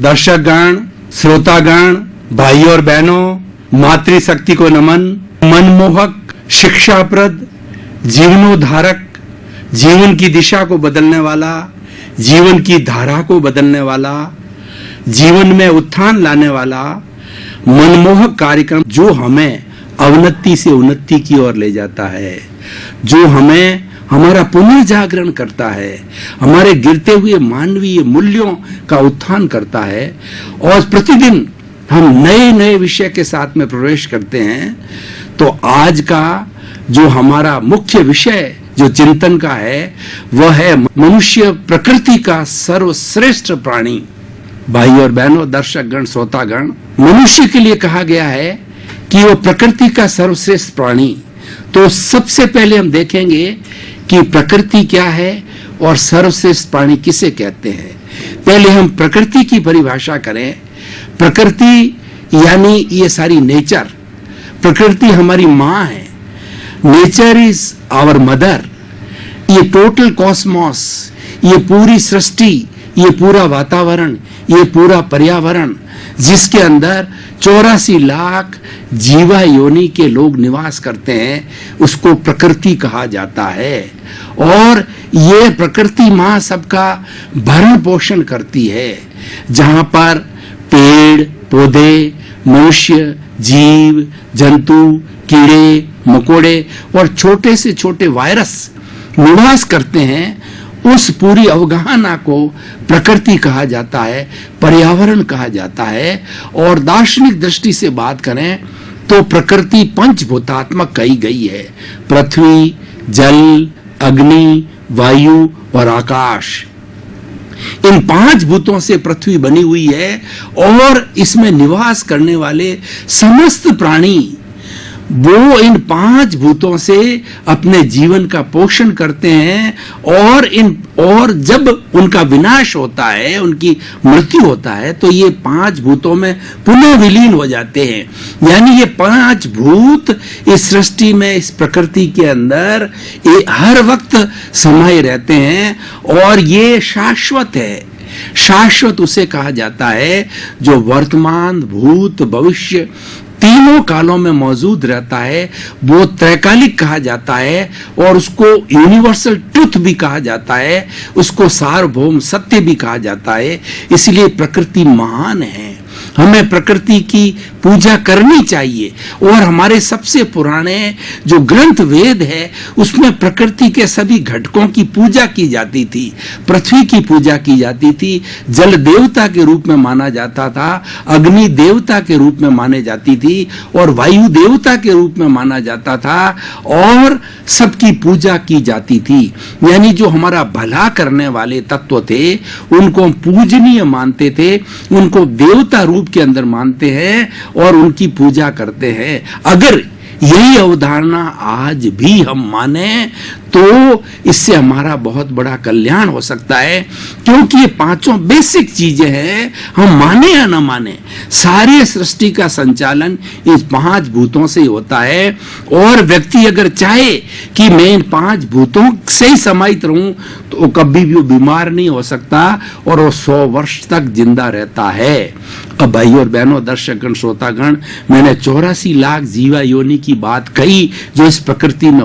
दर्शकगण, श्रोतागण, भाई और बहनों, मातृशक्ति को नमन। मनमोहक, शिक्षाप्रद, जीवनोद्धारक, जीवन की दिशा को बदलने वाला, जीवन की धारा को बदलने वाला, जीवन में उत्थान लाने वाला मनमोहक कार्यक्रम जो हमें अवनति से उन्नति की ओर ले जाता है, जो हमें हमारा पुनर्जागरण करता है, हमारे गिरते हुए मानवीय मूल्यों का उत्थान करता है और प्रतिदिन हम नए नए विषय के साथ में प्रवेश करते हैं। तो आज का जो हमारा मुख्य विषय जो चिंतन का है वह है मनुष्य प्रकृति का सर्वश्रेष्ठ प्राणी। भाई और बहनों, दर्शकगण, श्रोतागण, मनुष्य के लिए कहा गया है कि वो प्रकृति का सर्वश्रेष्ठ प्राणी। तो सबसे पहले हम देखेंगे कि प्रकृति क्या है और सर्वश्रेष्ठ प्राणी किसे कहते हैं। पहले हम प्रकृति की परिभाषा करें। प्रकृति यानी ये सारी नेचर, प्रकृति हमारी माँ है। Nature is our mother. ये टोटल कॉस्मॉस, ये पूरी सृष्टि, ये पूरा वातावरण, ये पूरा पर्यावरण जिसके अंदर 84 लाख जीवा योनि के लोग निवास करते हैं, उसको प्रकृति कहा जाता है। और ये प्रकृति माँ सबका भरण पोषण करती है, जहां पर पेड़ पौधे, मनुष्य, जीव जंतु, कीड़े मकोड़े और छोटे से छोटे वायरस निवास करते हैं। उस पूरी अवगाहना को प्रकृति कहा जाता है, पर्यावरण कहा जाता है। और दार्शनिक दृष्टि से बात करें तो प्रकृति पंचभूतात्मक कही गई है। पृथ्वी, जल, अग्नि, वायु और आकाश, इन 5 भूतों से पृथ्वी बनी हुई है और इसमें निवास करने वाले समस्त प्राणी वो इन 5 भूतों से अपने जीवन का पोषण करते हैं। और जब उनका विनाश होता है, उनकी मृत्यु होता है, तो ये 5 भूतों में पुनः विलीन हो जाते हैं। यानी ये 5 भूत इस सृष्टि में, इस प्रकृति के अंदर हर वक्त समाये रहते हैं और ये शाश्वत है। शाश्वत उसे कहा जाता है जो वर्तमान, भूत, भविष्य तीनों कालों में मौजूद रहता है। वो त्रैकालिक कहा जाता है और उसको यूनिवर्सल ट्रुथ भी कहा जाता है, उसको सार्वभौम सत्य भी कहा जाता है। इसलिए प्रकृति महान है। हमें प्रकृति की पूजा करनी चाहिए। और हमारे सबसे पुराने जो ग्रंथ वेद है उसमें प्रकृति के सभी घटकों की पूजा की जाती थी। पृथ्वी की पूजा की जाती थी, जल देवता के रूप में माना जाता था, अग्नि देवता के रूप में माने जाती थी और वायु देवता के रूप में माना जाता था और सबकी पूजा की जाती थी। यानी जो हमारा भला करने वाले तत्व थे उनको हम पूजनीय मानते थे, उनको देवता रूप के अंदर मानते हैं और उनकी पूजा करते हैं। अगर यही अवधारणा आज भी हम माने तो इससे हमारा बहुत बड़ा कल्याण हो सकता है, क्योंकि ये 5 बेसिक चीजें हैं। हम माने या ना माने, सारी सृष्टि का संचालन इस 5 भूतों से ही होता है। और व्यक्ति अगर चाहे कि मैं इन 5 भूतों से ही समाहित रहूं तो कभी भी वो बीमार नहीं हो सकता और वो 100 वर्ष तक जिंदा रहता है। अब भाई और बहनों, दर्शकगण, श्रोतागण, मैंने 84 लाख जीवा योनि की बात कही जो इस प्रकृति में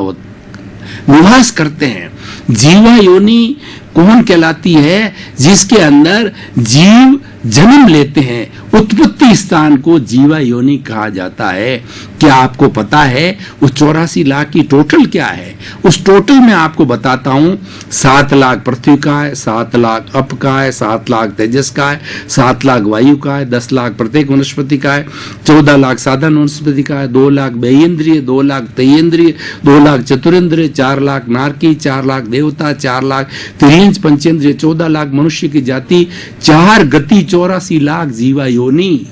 निवास करते हैं। जीवा योनि कौन कहलाती है? जिसके अंदर जीव जन्म लेते हैं, उत्पत्ति स्थान को जीवा योनि कहा जाता है। क्या आपको पता है उस 84 लाख की टोटल क्या है? उस टोटल में आपको बताता हूं। 7 लाख पृथ्वी का है, 7 लाख अप का है, 7 लाख तेजस का है, 7 लाख वायु का है, 10 लाख प्रत्येक वनस्पति का है, 14 लाख साधारण वनस्पति का है, 2 लाख बेयेंद्रिय, 2 लाख तेयेंद्रिय, 2 लाख चतुरेंद्रिय, 4 लाख नारकी, 4 लाख देवता, 4 लाख त्रियंच पंचेंद्रिय, 14 लाख मनुष्य की जाति, 4 गति, 84 लाख जीवा योनि।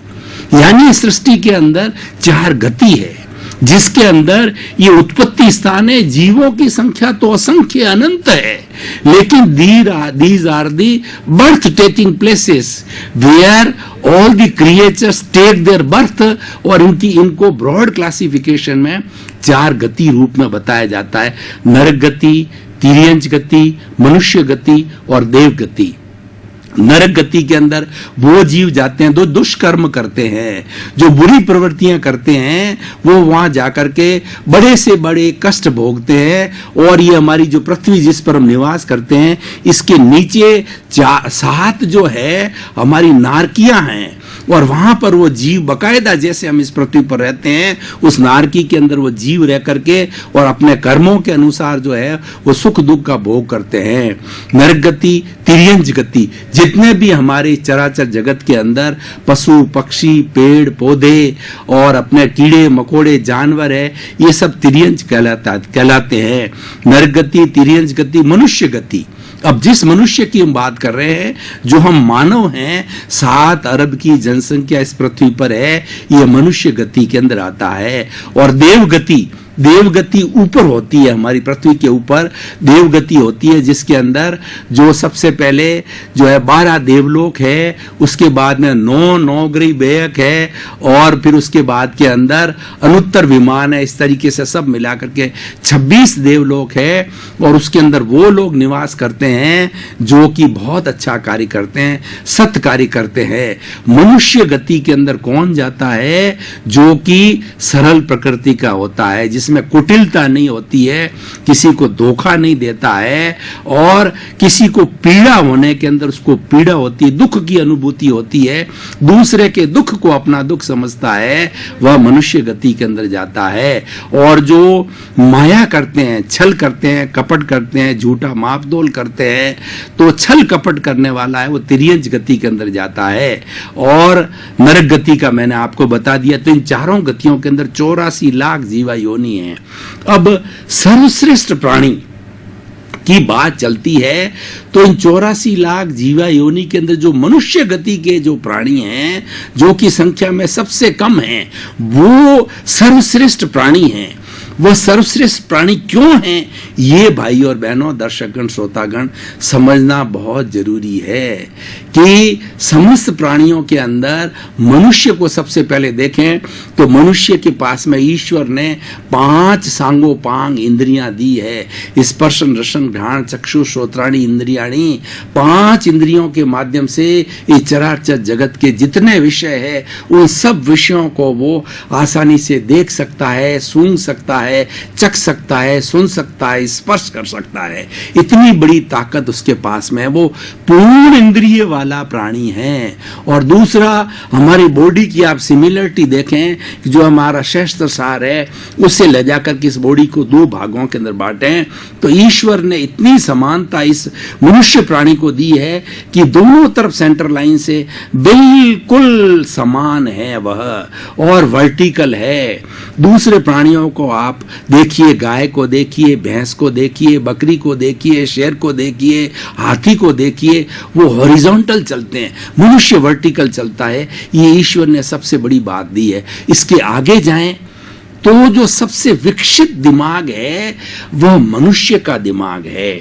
यानी सृष्टि के अंदर 4 गति है जिसके अंदर ये उत्पत्ति स्थान है। जीवों की संख्या तो असंख्य अनंत है, लेकिन these are the birth taking places where all the creatures take their birth। और इनको ब्रॉड क्लासिफिकेशन में 4 गति रूप में बताया जाता है। नरक गति, तिर्यंच गति, मनुष्य गति और देव गति। नरक गति के अंदर वो जीव जाते हैं जो दुष्कर्म करते हैं, जो बुरी प्रवृत्तियां करते हैं, वो वहां जाकर के बड़े से बड़े कष्ट भोगते हैं। और ये हमारी जो पृथ्वी जिस पर हम निवास करते हैं, इसके नीचे 7 जो है हमारी नारकियां हैं, और वहां पर वो जीव बकायदा जैसे हम इस पृथ्वी पर रहते हैं, उस नारकी के अंदर वो जीव रह करके और अपने कर्मों के अनुसार जो है वो सुख दुख का भोग करते हैं। नरक गति, तिर्यंज गति, जितने भी हमारे चराचर जगत के अंदर पशु पक्षी पेड़ पौधे और अपने कीड़े मकोड़े जानवर है, ये सब तिर्यंज कहलाते हैं। नरक गति, तिर्यंज गति, मनुष्य गति। अब जिस मनुष्य की हम बात कर रहे हैं, जो हम मानव हैं, 7 अरब की जनसंख्या इस पृथ्वी पर है, यह मनुष्य गति के अंदर आता है। और देवगति, देवगति ऊपर होती है, हमारी पृथ्वी के ऊपर देवगति होती है, जिसके अंदर जो सबसे पहले जो है 12 देवलोक है, उसके बाद में 9 नौग्रही बेयक है, और फिर उसके बाद के अंदर अनुत्तर विमान है। इस तरीके से सब मिलाकर के 26 देवलोक है, और उसके अंदर वो लोग निवास करते हैं जो कि बहुत अच्छा कार्य करते हैं, सत्य कार्य करते हैं। मनुष्य गति के अंदर कौन जाता है? जो कि सरल प्रकृति का होता है, जिसमें कुटिलता नहीं होती है, किसी को धोखा नहीं देता है, और किसी को पीड़ा होने के अंदर उसको पीड़ा होती है, दुख की अनुभूति होती है, दूसरे के दुख को अपना दुख समझता है, वह मनुष्य गति के अंदर जाता है। और जो माया करते हैं, छल करते हैं, कपट करते हैं, झूठा मापदोल करते हैं, तो छल कपट करने वाला है वो तिर्यंज गति के अंदर जाता है। और नरक गति का मैंने आपको बता दिया। तो इन चारों गतियों के अंदर 84 लाख जीवा योनि है। अब सर्वश्रेष्ठ प्राणी की बात चलती है, तो इन 84 लाख जीवा योनि के अंदर जो मनुष्य गति के जो प्राणी हैं, जो कि संख्या में सबसे कम हैं, वो सर्वश्रेष्ठ प्राणी हैं। वह सर्वश्रेष्ठ प्राणी क्यों हैं, ये भाई और बहनों, दर्शकगण, श्रोतागण समझना बहुत जरूरी है कि समस्त प्राणियों के अंदर मनुष्य को सबसे पहले देखें तो मनुष्य के पास में ईश्वर ने 5 सांगोपांग इंद्रियां दी है। स्पर्शन रसन घ्राण चक्षु श्रोत्राणी इंद्रियाणी, 5 इंद्रियों के माध्यम से इस चराचर जगत के जितने विषय है, उन सब विषयों को वो आसानी से देख सकता है, सूंघ सकता है, चख सकता है, सुन सकता है, स्पर्श कर सकता है। इतनी बड़ी ताकत उसके पास में है, वो पूर्ण इंद्रिय वाला प्राणी है। और दूसरा, हमारी बॉडी की आप सिमिलरिटी देखें, जो हमारा शस्त्र सार है, उससे ले जाकर के इस बॉडी को 2 भागों के अंदर बांटें, तो ईश्वर ने इतनी समानता इस मनुष्य प्राणी को दी है कि दोनों तरफ सेंटर लाइन से बिल्कुल समान है वह, और वर्टिकल है। दूसरे प्राणियों को आप देखिए, गाय को देखिए, भैंस को देखिए, बकरी को देखिए, शेर को देखिए, हाथी को देखिए, वो हॉरिजॉन्टल चलते हैं, मनुष्य वर्टिकल चलता है। ये ईश्वर ने सबसे बड़ी बात दी है। इसके आगे जाएं तो जो सबसे विकसित दिमाग है वह मनुष्य का दिमाग है।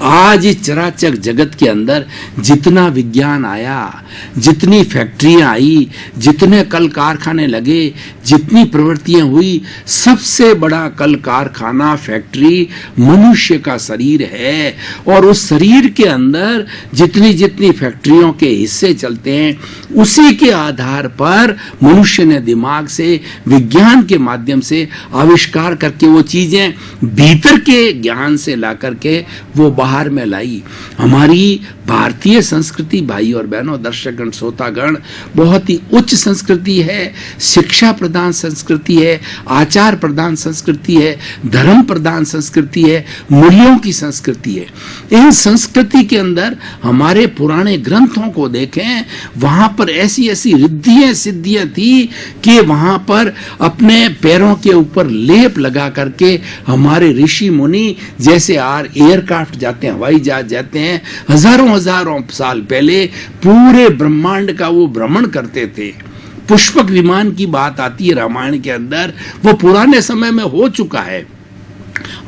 आज इस चराचर जगत के अंदर जितना विज्ञान आया, जितनी फैक्ट्रियां आई, जितने कल कारखाने लगे, जितनी प्रवृत्तियां हुई, सबसे बड़ा कल कारखाना फैक्ट्री मनुष्य का शरीर है। और उस शरीर के अंदर जितनी जितनी फैक्ट्रियों के हिस्से चलते हैं, उसी के आधार पर मनुष्य ने दिमाग से, विज्ञान के माध्यम से आविष्कार करके वो चीजें भीतर के ज्ञान से ला करके वो बाहर में लाई। हमारी भारतीय संस्कृति, भाई और बहनों, दर्शकगण, श्रोतागण, बहुत ही उच्च संस्कृति है, शिक्षा प्रधान संस्कृति है, आचार प्रधान संस्कृति है, धर्म प्रधान संस्कृति है, मूल्यों की संस्कृति है। इन संस्कृति के अंदर हमारे पुराने ग्रंथों को देखें, वहां पर ऐसी ऐसी रिद्धियां सिद्धियां थी कि वहां पर अपने पैरों के ऊपर लेप लगा करके हमारे ऋषि मुनि, जैसे एयरक्राफ्ट जाते हैं, हवाई जहाज जाते हैं, हजारों साल पहले पूरे ब्रह्मांड का वो भ्रमण करते थे। पुष्पक विमान की बात आती है रामायण के अंदर, वो पुराने समय में हो चुका है।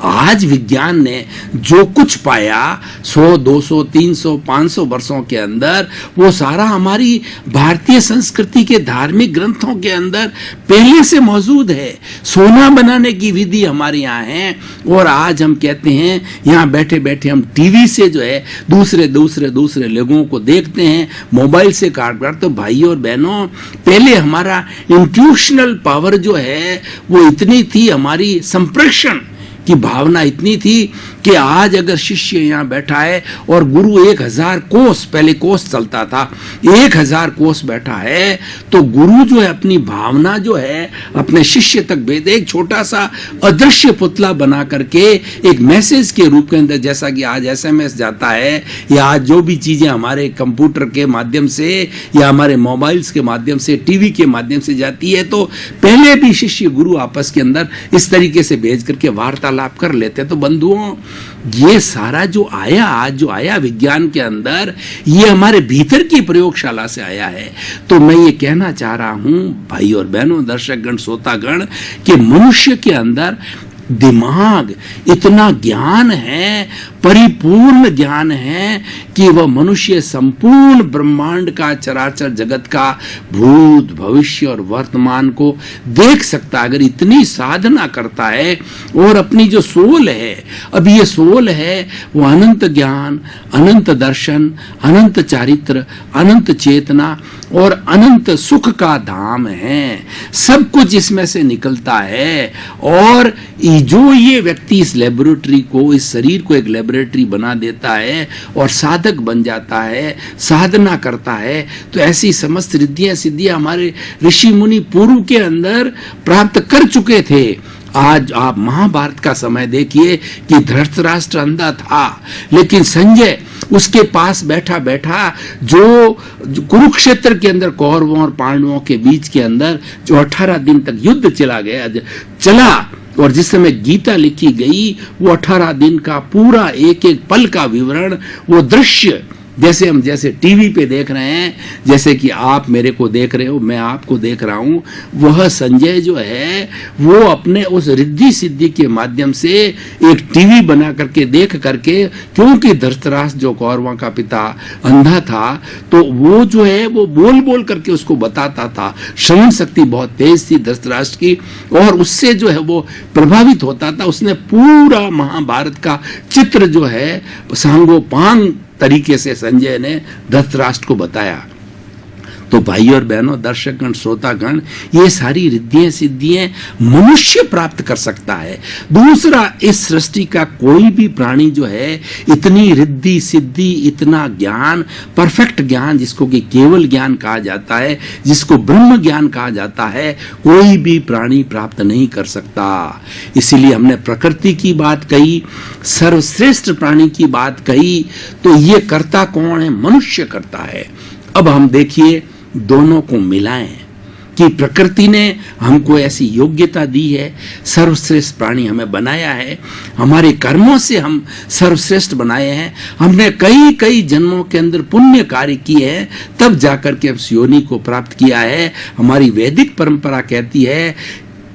आज विज्ञान ने जो कुछ पाया 100, 200, 300, 500 वर्षों के अंदर, वो सारा हमारी भारतीय संस्कृति के धार्मिक ग्रंथों के अंदर पहले से मौजूद है। सोना बनाने की विधि हमारे यहाँ है, और आज हम कहते हैं यहाँ बैठे बैठे हम टीवी से जो है दूसरे लोगों को देखते हैं, मोबाइल से काट। तो भाई और बहनों, पहले हमारा इंट्यूशनल पावर जो है वो इतनी थी, हमारी संप्रेषण की भावना इतनी थी कि आज अगर शिष्य यहाँ बैठा है और गुरु 1000 कोस, पहले कोस चलता था, 1000 कोस बैठा है, तो गुरु जो है अपनी भावना जो है अपने शिष्य तक भेज, एक छोटा सा अदृश्य पुतला बना करके एक मैसेज के रूप के अंदर, जैसा कि आज SMS जाता है, या आज जो भी चीजें हमारे कंप्यूटर के माध्यम से या हमारे मोबाइल्स के माध्यम से, टीवी के माध्यम से जाती है, तो पहले भी शिष्य गुरु आपस के अंदर इस तरीके से भेज करके वार्तालाप कर लेते। तो बंधुओं, ये सारा जो आया, आज जो आया विज्ञान के अंदर, ये हमारे भीतर की प्रयोगशाला से आया है। तो मैं ये कहना चाह रहा हूं भाई और बहनों, दर्शकगण, श्रोतागण, कि मनुष्य के अंदर दिमाग इतना ज्ञान है, परिपूर्ण ज्ञान है, कि वह मनुष्य संपूर्ण ब्रह्मांड का, चराचर जगत का भूत, भविष्य और वर्तमान को देख सकता है अगर इतनी साधना करता है। और अपनी जो सोल है, अब ये सोल है, वो अनंत ज्ञान, अनंत दर्शन, अनंत चारित्र, अनंत चेतना और अनंत सुख का धाम है। सब कुछ इसमें से निकलता है। और जो ये व्यक्ति इस लेबोरेटरी को, इस शरीर को एक लेबोरेटरी बना देता है और साधक बन जाता है, साधना करता है, तो ऐसी समस्त रिद्धियां सिद्धियां हमारे ऋषि मुनि पूर्व के अंदर प्राप्त कर चुके थे। आज आप महाभारत का समय देखिए कि धृतराष्ट्र अंधा था, लेकिन संजय उसके पास बैठा बैठा जो कुरुक्षेत्र के अंदर कौरवों और पांडवों के बीच के अंदर जो 18 दिन तक युद्ध चला, और जिस समय गीता लिखी गई, वो 18 दिन का पूरा एक एक पल का विवरण, वो दृश्य जैसे हम टीवी पे देख रहे हैं, जैसे कि आप मेरे को देख रहे हो, मैं आपको देख रहा हूं, वह संजय जो है वो अपने उस रिद्धि सिद्धि के माध्यम से एक टीवी बना करके देख करके, क्योंकि धृतराष्ट्र जो कौरवों का पिता अंधा था, तो वो जो है वो बोल बोल करके उसको बताता था। श्रवण शक्ति बहुत तेज थी धृतराष्ट्र की, और उससे जो है वो प्रभावित होता था। उसने पूरा महाभारत का चित्र जो है सांगोपांग तरीके से संजय ने धृतराष्ट्र को बताया। तो भाई और बहनों, दर्शकगण, श्रोतागण, ये सारी रिद्धियां सिद्धियां मनुष्य प्राप्त कर सकता है। दूसरा, इस सृष्टि का कोई भी प्राणी जो है इतनी रिद्धि सिद्धि, इतना ज्ञान, परफेक्ट ज्ञान, जिसको कि केवल ज्ञान कहा जाता है, जिसको ब्रह्म ज्ञान कहा जाता है, कोई भी प्राणी प्राप्त नहीं कर सकता। इसीलिए हमने प्रकृति की बात कही, सर्वश्रेष्ठ प्राणी की बात कही, तो ये कर्ता कौन है? मनुष्य करता है। अब हम देखिए, दोनों को मिलाएं कि प्रकृति ने हमको ऐसी योग्यता दी है, सर्वश्रेष्ठ प्राणी हमें बनाया है, हमारे कर्मों से हम सर्वश्रेष्ठ बनाए हैं, हमने कई कई जन्मों के अंदर पुण्य कार्य किए हैं, तब जाकर के उस योनि को प्राप्त किया है। हमारी वैदिक परंपरा कहती है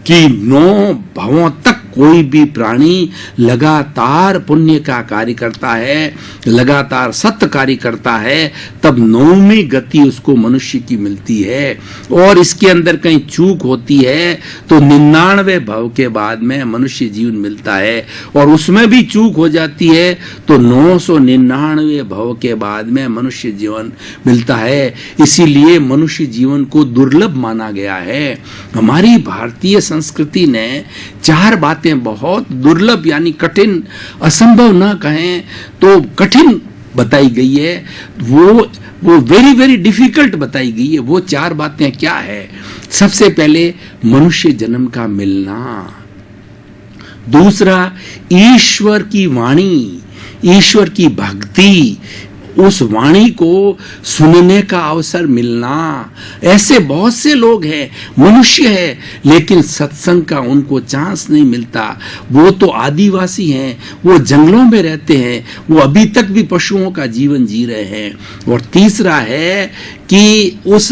कि 9 भवों तक कोई भी प्राणी लगातार पुण्य का कार्य करता है, लगातार सत्य कार्य करता है, तब 9वीं गति उसको मनुष्य की मिलती है। और इसके अंदर कहीं चूक होती है तो 99 भव के बाद में मनुष्य जीवन मिलता है, और उसमें भी चूक हो जाती है तो 999 भव के बाद में मनुष्य जीवन मिलता है। इसीलिए मनुष्य जीवन को दुर्लभ माना गया है। हमारी भारतीय संस्कृति ने 4 बातें बहुत दुर्लभ, यानी कठिन, असंभव ना कहें तो कठिन बताई गई है, वो वेरी वेरी डिफिकल्ट बताई गई है। वो 4 बातें क्या है? सबसे पहले मनुष्य जन्म का मिलना, दूसरा ईश्वर की वाणी, ईश्वर की भक्ति, उस वाणी को सुनने का अवसर मिलना। ऐसे बहुत से लोग हैं, मनुष्य है, लेकिन सत्संग का उनको चांस नहीं मिलता। वो तो आदिवासी हैं, वो जंगलों में रहते हैं, वो अभी तक भी पशुओं का जीवन जी रहे हैं। और तीसरा है कि उस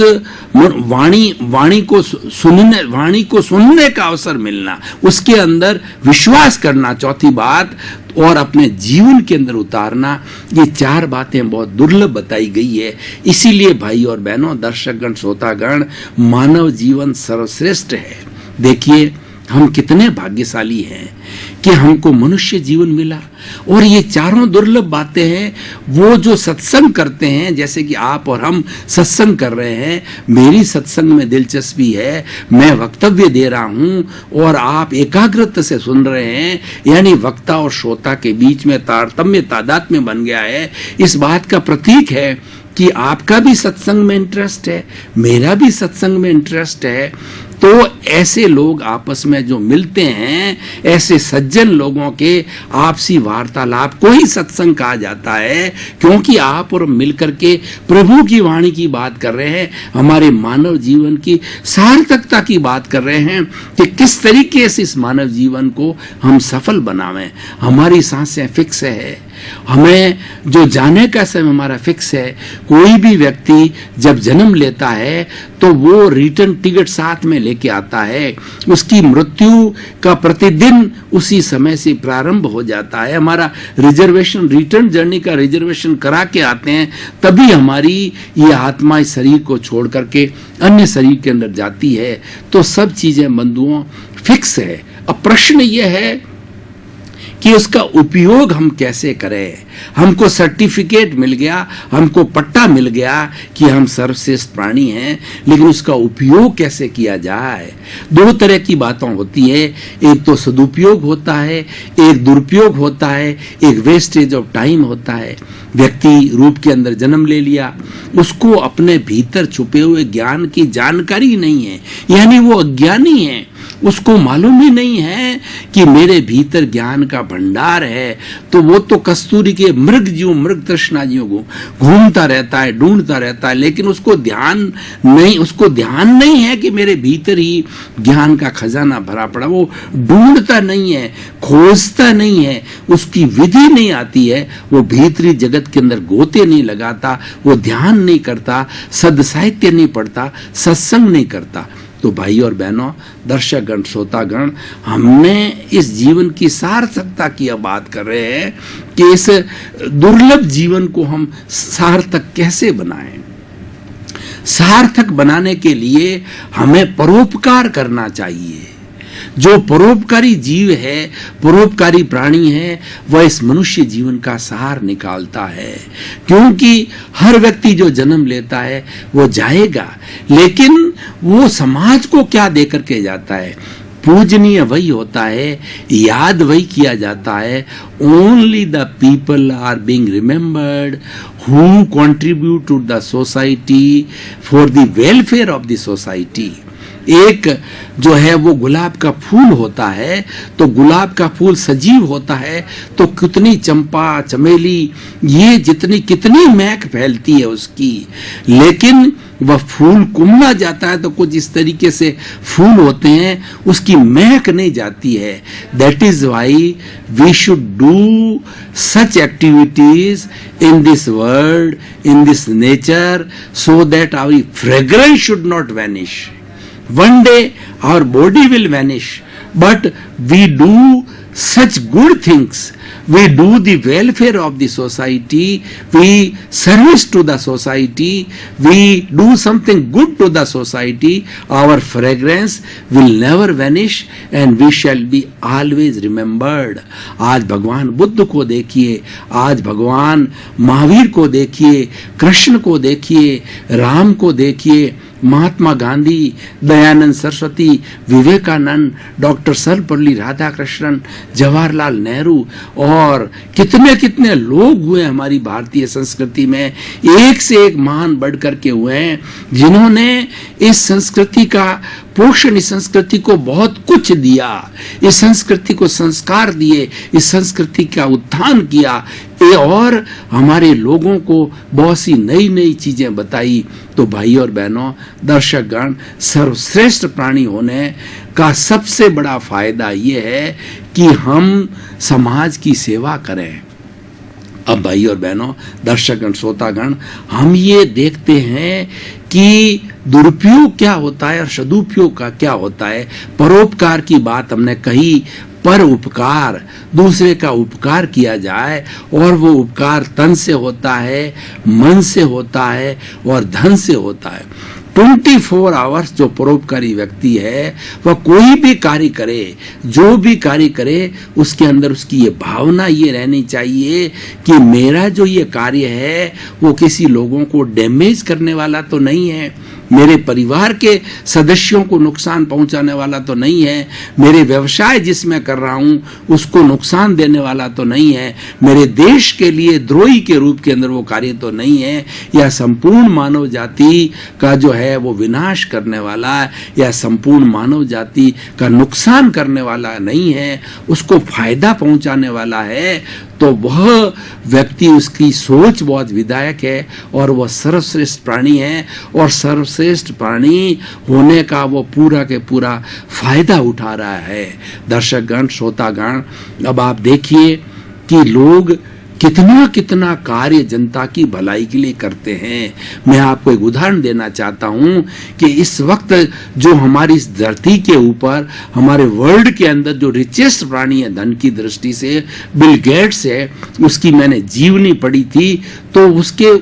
वाणी को सुनने का अवसर मिलना, उसके अंदर विश्वास करना, चौथी बात, और अपने जीवन के अंदर उतारना। ये चार बातें बहुत दुर्लभ बताई गई है। इसीलिए भाई और बहनों, दर्शकगण, श्रोतागण, मानव जीवन सर्वश्रेष्ठ है। देखिए हम कितने भाग्यशाली हैं कि हमको मनुष्य जीवन मिला। और ये चारों दुर्लभ बातें हैं। वो जो सत्संग करते हैं, जैसे कि आप और हम सत्संग कर रहे हैं, मेरी सत्संग में दिलचस्पी है, मैं वक्तव्य दे रहा हूं और आप एकाग्रता से सुन रहे हैं, यानी वक्ता और श्रोता के बीच में तारतम्य, तादात्म्य बन गया है। इस बात का प्रतीक है कि आपका भी सत्संग में इंटरेस्ट है, मेरा भी सत्संग में इंटरेस्ट है। तो ऐसे लोग आपस में जो मिलते हैं, ऐसे सज्जन लोगों के आपसी वार्तालाप को ही सत्संग कहा जाता है, क्योंकि आप और मिलकर के प्रभु की वाणी की बात कर रहे हैं, हमारे मानव जीवन की सार्थकता की बात कर रहे हैं कि किस तरीके से इस मानव जीवन को हम सफल बनावें। हमारी सांसें फिक्स है, हमें जो जाने का समय हमारा फिक्स है। कोई भी व्यक्ति जब जन्म लेता है तो वो रिटर्न टिकट साथ में लेके आता है, उसकी मृत्यु का प्रतिदिन उसी समय से प्रारंभ हो जाता है। हमारा रिजर्वेशन, रिटर्न जर्नी का रिजर्वेशन करा के आते हैं, तभी हमारी ये आत्मा इस शरीर को छोड़ करके अन्य शरीर के अंदर जाती है। तो सब चीजें बंधुओं फिक्स है। अब प्रश्न ये है कि उसका उपयोग हम कैसे करें। हमको सर्टिफिकेट मिल गया, हमको पट्टा मिल गया कि हम सर्वश्रेष्ठ प्राणी हैं, लेकिन उसका उपयोग कैसे किया जाए। दो तरह की बातें होती है, एक तो सदुपयोग होता है, एक दुरुपयोग होता है, एक वेस्टेज ऑफ टाइम होता है। व्यक्ति रूप के अंदर जन्म ले लिया, उसको अपने भीतर छुपे हुए ज्ञान की जानकारी नहीं है, यानी वो अज्ञानी है, उसको मालूम ही नहीं है कि मेरे भीतर ज्ञान का भंडार है। तो वो तो कस्तूरी के मृग तृष्णाजियों को घूमता रहता है, ढूंढता रहता है, लेकिन उसको ध्यान नहीं है कि मेरे भीतर ही ज्ञान का खजाना भरा पड़ा। वो ढूंढता नहीं है, खोजता नहीं है, उसकी विधि नहीं आती है, वो भीतरी जगत के अंदर गोते नहीं लगाता, वो ध्यान नहीं करता, सद साहित्य नहीं पढ़ता, सत्संग नहीं करता। तो भाई और बहनों, दर्शकगण, श्रोतागण, हमने इस जीवन की सार्थकता की अब बात कर रहे हैं कि इस दुर्लभ जीवन को हम सार्थक कैसे बनाएं। सार्थक बनाने के लिए हमें परोपकार करना चाहिए। जो परोपकारी जीव है, परोपकारी प्राणी है, वह इस मनुष्य जीवन का सार निकालता है। क्योंकि हर व्यक्ति जो जन्म लेता है वो जाएगा, लेकिन वो समाज को क्या दे करके जाता है। पूजनीय वही होता है, याद वही किया जाता है। Only the people are being remembered who contribute to the society for the welfare of the society. एक जो है वो गुलाब का फूल होता है, तो गुलाब का फूल सजीव होता है, तो कितनी चंपा, चमेली, ये कितनी महक फैलती है उसकी, लेकिन वह फूल कुम्हला जाता है तो कुछ इस तरीके से फूल होते हैं, उसकी महक नहीं जाती है। That is why we should do such activities in this world, in this nature, so that our fragrance should not vanish. One day our body will vanish, but we do such good things. We do the welfare of the society, we service to the society, we do something good to the society. Our fragrance will never vanish and we shall be always remembered. आज भगवान बुद्ध को देखिए, आज भगवान महावीर को देखिए, कृष्ण को देखिए, राम को देखिए, महात्मा गांधी, दयानंद सरस्वती, विवेकानंद, डॉक्टर सर्वपल्ली राधाकृष्णन, जवाहरलाल नेहरू और कितने कितने लोग हुए हमारी भारतीय संस्कृति में, एक से एक महान बढ़ करके हुए हैं, जिन्होंने इस संस्कृति का पोषण, इस संस्कृति को बहुत कुछ दिया, इस संस्कृति को संस्कार दिए, इस संस्कृति का उत्थान किया। और हमारे लोगों को बहुत सी नई नई चीजें बताई। तो भाई और बहनों, दर्शकगण, सर्वश्रेष्ठ प्राणी होने का सबसे बड़ा फायदा ये है कि हम समाज की सेवा करें। अब भाई और बहनों, दर्शकगण, श्रोतागण, हम ये देखते हैं कि दुरुपयोग क्या होता है और सदुपयोग का क्या होता है। परोपकार की बात हमने कही, पर उपकार, दूसरे का उपकार किया जाए, और वो उपकार तन से होता है, मन से होता है और धन से होता है। 24 आवर्स जो परोपकारी व्यक्ति है वह कोई भी कार्य करे, जो भी कार्य करे, उसके अंदर उसकी ये भावना ये रहनी चाहिए कि मेरा जो ये कार्य है वो किसी लोगों को डैमेज करने वाला तो नहीं है, मेरे परिवार के सदस्यों को नुकसान पहुंचाने वाला तो नहीं है, मेरे व्यवसाय जिसमें कर रहा हूं उसको नुकसान देने वाला तो नहीं है, मेरे देश के लिए द्रोही के रूप के अंदर वो कार्य तो नहीं है, या संपूर्ण मानव जाति का जो है वो विनाश करने वाला है, या संपूर्ण मानव जाति का नुकसान करने वाला नहीं है, उसको फायदा पहुंचाने वाला है, तो वह व्यक्ति, उसकी सोच बहुत विधायक है और वह सर्वश्रेष्ठ प्राणी है। और सर्वश्रेष्ठ प्राणी होने का वो पूरा के पूरा फायदा उठा रहा है। दर्शकगण, श्रोतागण, अब आप देखिए कि लोग कितना कितना कार्य जनता की भलाई के लिए करते हैं। मैं आपको एक उदाहरण देना चाहता हूं कि इस वक्त जो हमारी इस धरती के ऊपर, हमारे वर्ल्ड के अंदर जो रिचेस्ट प्राणी है धन की दृष्टि से, बिल गेट्स है, उसकी मैंने जीवनी पढ़ी थी, तो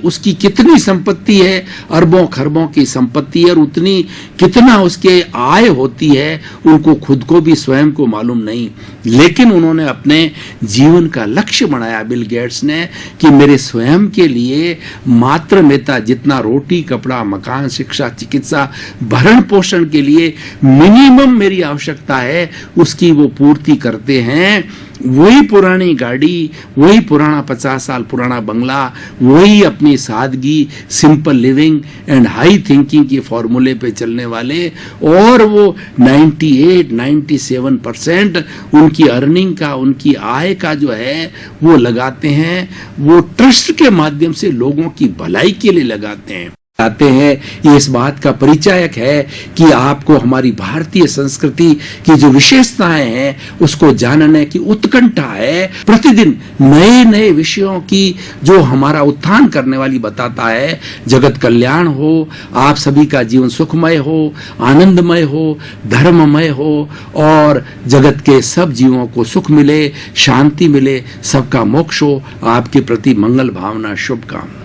उसकी कितनी संपत्ति है, अरबों खरबों की संपत्ति है, और उतनी कितना उसके आय होती है उनको खुद को भी स्वयं को मालूम नहीं। लेकिन उन्होंने अपने जीवन का लक्ष्य बनाया बिल गेट्स ने कि मेरे स्वयं के लिए मात्र मेता जितना रोटी, कपड़ा, मकान, शिक्षा, चिकित्सा, भरण पोषण के लिए मिनिमम मेरी आवश्यकता है, उसकी वो पूर्ति करते हैं। वही पुरानी गाड़ी, वही पुराना 50 साल पुराना बंगला, वही अपनी सादगी, simple living and high thinking के फॉर्मूले पे चलने वाले, और वो 98-97% उनकी अर्निंग का, उनकी आय का जो है वो लगाते हैं, वो ट्रस्ट के माध्यम से लोगों की भलाई के लिए लगाते हैं। ये इस बात का परिचायक है कि आपको हमारी भारतीय संस्कृति की जो विशेषताएं हैं उसको जानने की उत्कंठा है। प्रतिदिन नए नए विषयों की जो हमारा उत्थान करने वाली बताता है। जगत कल्याण हो, आप सभी का जीवन सुखमय हो, आनंदमय हो, धर्ममय हो, और जगत के सब जीवों को सुख मिले, शांति मिले, सबका मोक्ष हो। आपके प्रति मंगल भावना, शुभकामना।